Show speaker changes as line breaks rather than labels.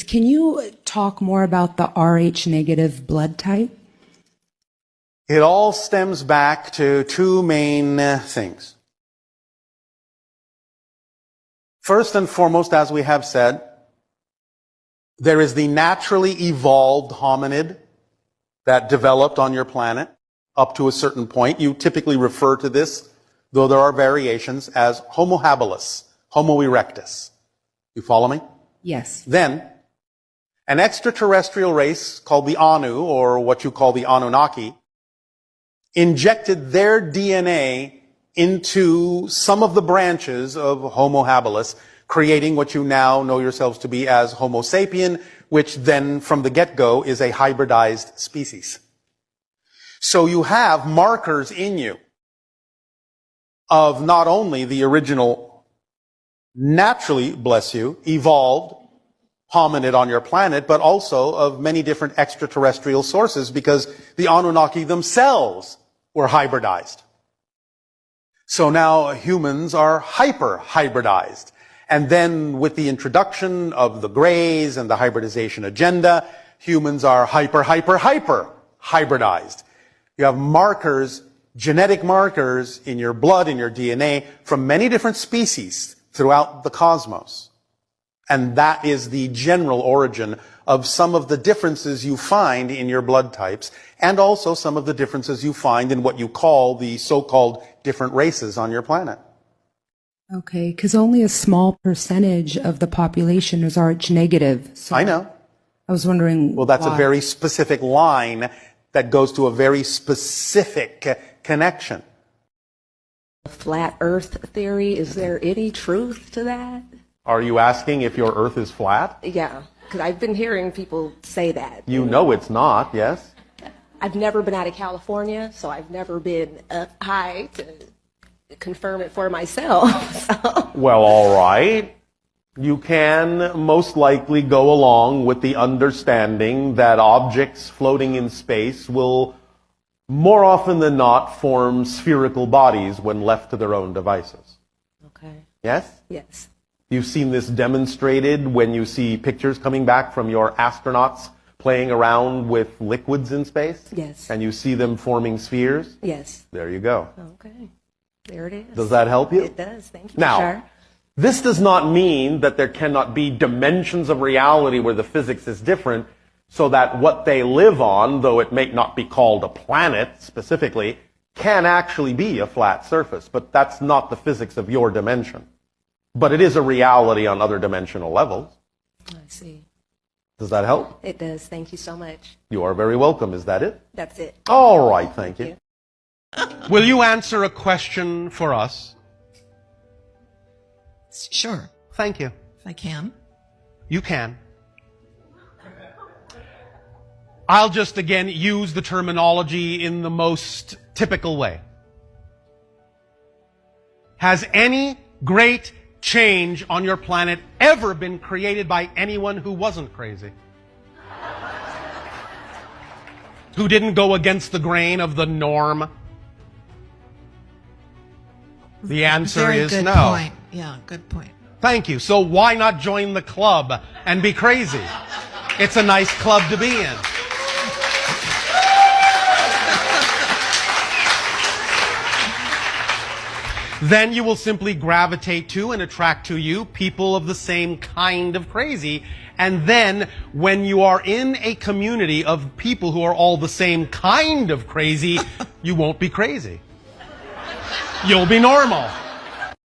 Can you talk more about the Rh negative blood type?
It all stems back to two main things. First and foremost, as we have said, there is the naturally evolved hominid that developed on your planet up to a certain point. You typically refer to this, though there are variations, as Homo habilis, Homo erectus. You follow me?
Yes.
Then, an extraterrestrial race called the Anu, or what you call the Anunnaki, injected their DNA into some of the branches of Homo habilis, creating what you now know yourselves to be as Homo sapien, which then from the get-go is a hybridized species. So you have markers in you of not only the original naturally, bless you, evolved hominid on your planet, but also of many different extraterrestrial sources, because the Anunnaki themselves were hybridized. So now humans are hyper-hybridized. And then with the introduction of the Greys and the hybridization agenda, humans are hyper-hybridized. You have markers, genetic markers in your blood, in your DNA, from many different species throughout the cosmos. And that is the general origin of some of the differences you find in your blood types, and also some of the differences you find in what you call the so-called different races on your planet.
Okay, because only a small percentage of the population is Rh negative. So
I know.
I was wondering
Well, that's
why.
a very specific line that goes to a very specific connection.
Flat Earth theory, is there any truth to that?
Are you asking if your Earth is flat?
Yeah, because I've been hearing people say that.
You know it's not, yes?
I've never been out of California, so I've never been up high to confirm it for myself. So.
Well, all right. You can most likely go along with the understanding that objects floating in space will more often than not form spherical bodies when left to their own devices.
Okay.
Yes?
Yes.
You've seen this demonstrated when you see pictures coming back from your astronauts playing around with liquids in space?
Yes.
And you see them forming spheres?
Yes.
There you go.
Okay. There it is.
Does that help you?
It does. Thank you.
Now,
Sure.
this does not mean that there cannot be dimensions of reality where the physics is different, so that what they live on, though it may not be called a planet specifically, can actually be a flat surface. But that's not the physics of your dimension. But it is a reality on other dimensional levels.
I see.
Does that help?
It does. Thank you so much.
You are very welcome. Is that it?
That's it.
All right, thank you.
Will you answer a question for us?
Sure,
Thank you.
if I can.
You can. I'll just again use the terminology in the most typical way. Has any great change on your planet ever been created by anyone who wasn't crazy? Who didn't go against the grain of the norm? The answer
Very
is
good
no.
point. Yeah, good point.
Thank you. So why not join the club and be crazy? It's a nice club to be in. Then you will simply gravitate to and attract to you people of the same kind of crazy. And then when you are in a community of people who are all the same kind of crazy, you won't be crazy. You'll be normal.